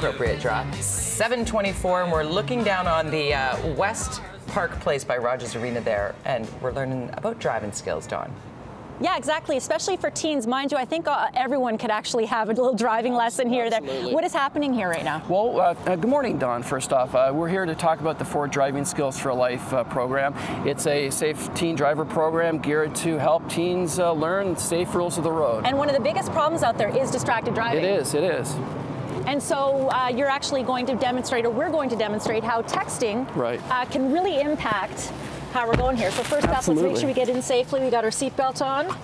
appropriate draw. 7:24, and we're looking down on the West Park Place by Rogers Arena there, and we're learning about driving skills, Dawn. Yeah, exactly, especially for teens. Mind you, I think everyone could actually have a little driving lesson here. What is happening here right now? Well, good morning, Dawn, first off. We're here to talk about the Ford Driving Skills for Life program. It's a safe teen driver program geared to help teens learn safe rules of the road. And one of the biggest problems out there is distracted driving. It is. And so you're actually going to demonstrate, or we're going to demonstrate, how texting can really impact how we're going here. So first up, let's make sure we get in safely. We got our seatbelt on.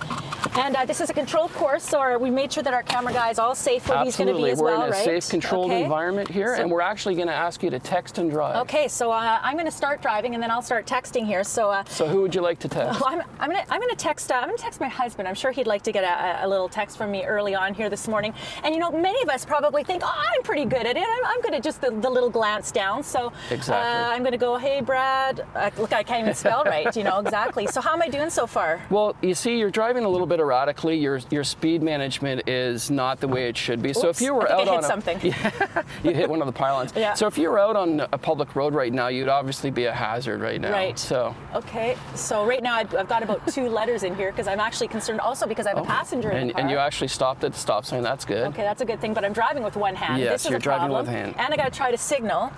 And this is a controlled course, so we made sure that our camera guy is all safe where he's going to be as well, right? We're in a safe, controlled environment here, and we're actually going to ask you to text and drive. Okay, so I'm going to start driving, and then I'll start texting here. So who would you like to text? Well, I'm going to text my husband. I'm sure he'd like to get a little text from me early on here this morning. And you know, many of us probably think, oh, I'm pretty good at it. I'm good at just the little glance down. So I'm going to go, hey, Brad. Look, I can't even spell right. You know, exactly. So how am I doing so far? Well, you see, you're driving a little bit erratically. Your speed management is not the way it should be. Oops, so if you were out on something. You hit one of the pylons. Yeah. So if you were out on a public road right now, you'd obviously be a hazard right now. Right. So. Okay. So right now I've got about 2 letters in here because I'm actually concerned also because I have a passenger in the car. And you actually stopped at the stop sign. That's good. Okay, that's a good thing. But I'm driving with one hand. Yes, this is you're a problem. driving with hand. And I got to try to signal.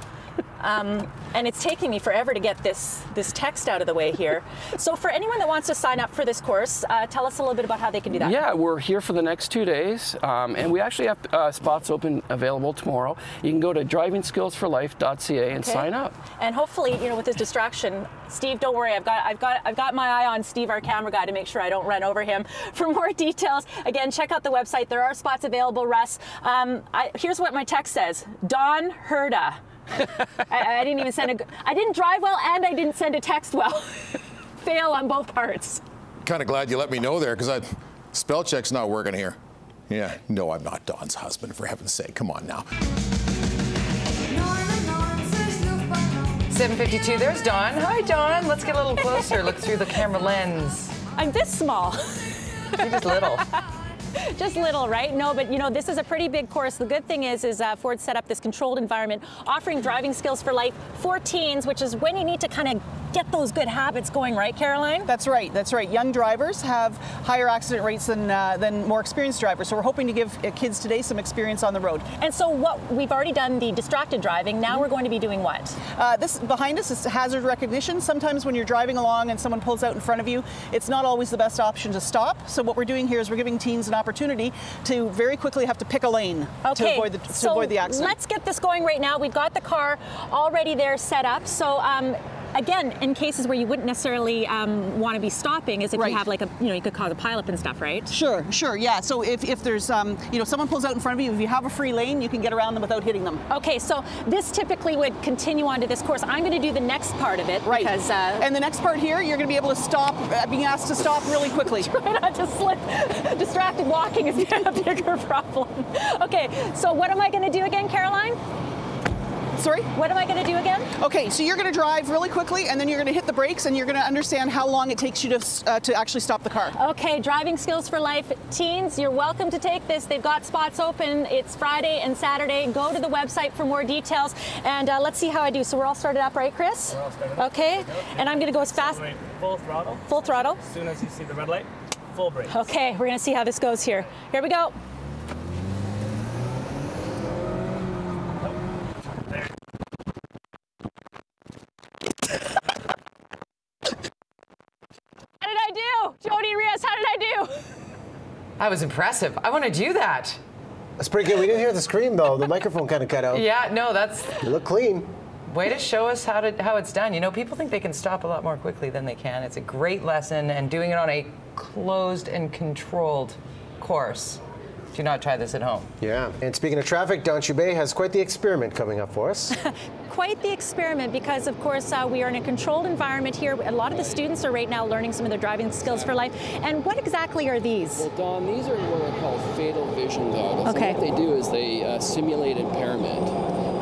And it's taking me forever to get this text out of the way here. So for anyone that wants to sign up for this course, tell us a little bit about how they can do that. Yeah, we're here for the next 2 days, and we actually have spots available tomorrow. You can go to drivingskillsforlife.ca and sign up. And hopefully, you know, with this distraction, Steve, don't worry, I've got my eye on Steve, our camera guy, to make sure I don't run over him. For more details, again, check out the website. There are spots available, Russ. Here's what my text says: Dawn Herda. I didn't even I didn't drive well, and I didn't send a text well. Fail on both parts. Kind of glad you let me know there, because spell check's not working here. Yeah, no, I'm not Dawn's husband, for heaven's sake. Come on now. 7:52, there's Dawn. Hi, Dawn. Let's get a little closer. Look through the camera lens. I'm this small. You're just little. Just little, right? No, but you know, this is a pretty big course. The good thing is Ford set up this controlled environment, offering driving skills for life for teens, which is when you need to kind of get those good habits going, right, Caroline? That's right. That's right. Young drivers have higher accident rates than more experienced drivers. So we're hoping to give kids today some experience on the road. And so we've already done the distracted driving. Now we're going to be doing what? This behind us is hazard recognition. Sometimes when you're driving along and someone pulls out in front of you, it's not always the best option to stop. So what we're doing here is we're giving teens an opportunity to very quickly have to pick a lane to avoid the accident. Let's get this going right now. We've got the car already there set up. So again, in cases where you wouldn't necessarily want to be stopping, is if you have you could cause a pileup and stuff, right? Sure, yeah. So if there's someone pulls out in front of you, if you have a free lane, you can get around them without hitting them. Okay, so this typically would continue on to this course. I'm going to do the next part of it. Right. Because, and the next part here, you're going to be able to stop, being asked to stop really quickly. Try not to slip. Distracted walking is a bigger problem. Okay, so what am I going to do again, Caroline? Sorry? What am I going to do again? Okay, so you're going to drive really quickly, and then you're going to hit the brakes, and you're going to understand how long it takes you to actually stop the car. Okay, driving skills for life. Teens, you're welcome to take this. They've got spots open. It's Friday and Saturday. Go to the website for more details, and let's see how I do. So we're all started up, right, Chris? We're all started up. Okay, and I'm going to go as fast. Full throttle. Full throttle. As soon as you see the red light, full brake. Okay, we're going to see how this goes here. Here we go. How did I do? Jody Rios, how did I do? That was impressive. I want to do that. That's pretty good. We didn't hear the scream, though. The microphone kind of cut out. Yeah, no, that's... You look clean. Way to show us how it's done. You know, people think they can stop a lot more quickly than they can. It's a great lesson, and doing it on a closed and controlled course. Do not try this at home. Yeah. And speaking of traffic, Dawn Choubet has quite the experiment coming up for us. Quite the experiment, because of course we are in a controlled environment here. A lot of the students are right now learning some of their driving skills for life. And what exactly are these? Well, Dawn, these are what are called fatal vision goggles. Okay. And what they do is they simulate impairment.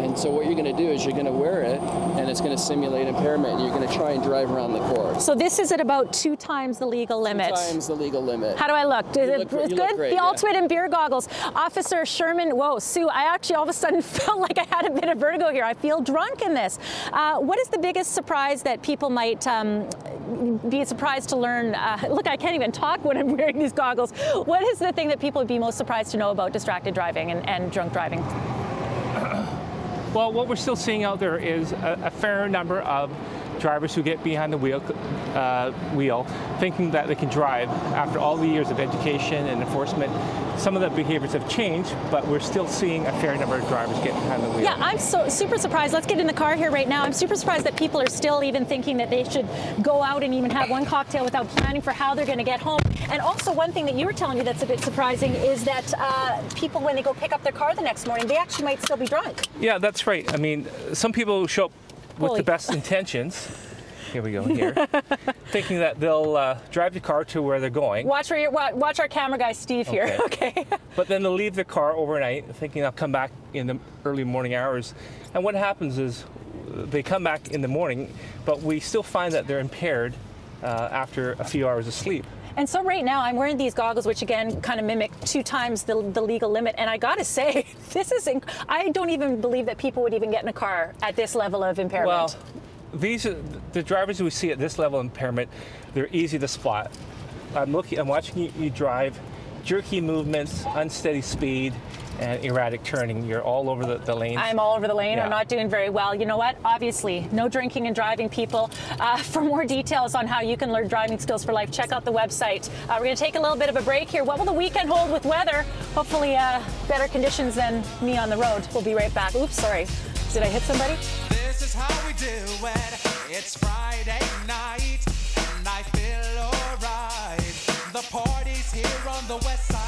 And And so what you're going to do is you're going to wear it, and it's going to simulate impairment, and you're going to try and drive around the course. So this is at about 2 times the legal limit. 2 times the legal limit. How do I look? You It's look good? great, The yeah. ultimate in beer goggles. Officer Sherman, whoa, Sue, I actually all of a sudden felt like I had a bit of vertigo here. I feel drunk in this. What is the biggest surprise that people might be surprised to learn? Look, I can't even talk when I'm wearing these goggles. What is the thing that people would be most surprised to know about distracted driving and drunk driving? Well, what we're still seeing out there is a fair number of drivers who get behind the wheel thinking that they can drive after all the years of education and enforcement. Some of the behaviors have changed, but we're still seeing a fair number of drivers get behind the wheel. Yeah, I'm so super surprised. Let's get in the car here right now. I'm super surprised that people are still even thinking that they should go out and even have one cocktail without planning for how they're going to get home. And also one thing that you were telling me that's a bit surprising is that people, when they go pick up their car the next morning, they actually might still be drunk. Yeah, that's right. I mean, some people show up with Holy. the best intentions. Here we go, here. Thinking that they'll drive the car to where they're going. Watch our camera guy, Steve, here. Okay. But then they'll leave the car overnight thinking they'll come back in the early morning hours. And what happens is they come back in the morning, but we still find that they're impaired after a few hours of sleep. And so right now I'm wearing these goggles, which again kind of mimic 2 times the legal limit. And I gotta say, I don't even believe that people would even get in a car at this level of impairment. Well, these are the drivers we see at this level of impairment. They're easy to spot. I'm watching you drive, jerky movements, unsteady speed, and erratic turning. You're all over the lanes. I'm all over the lane. Yeah. I'm not doing very well. You know what? Obviously, no drinking and driving, people. For more details on how you can learn driving skills for life, check out the website. We're going to take a little bit of a break here. What will the weekend hold with weather? Hopefully, better conditions than me on the road. We'll be right back. Oops, sorry. Did I hit somebody? This is how we do it. It's Friday night, and I feel alright. The party's here on the west side.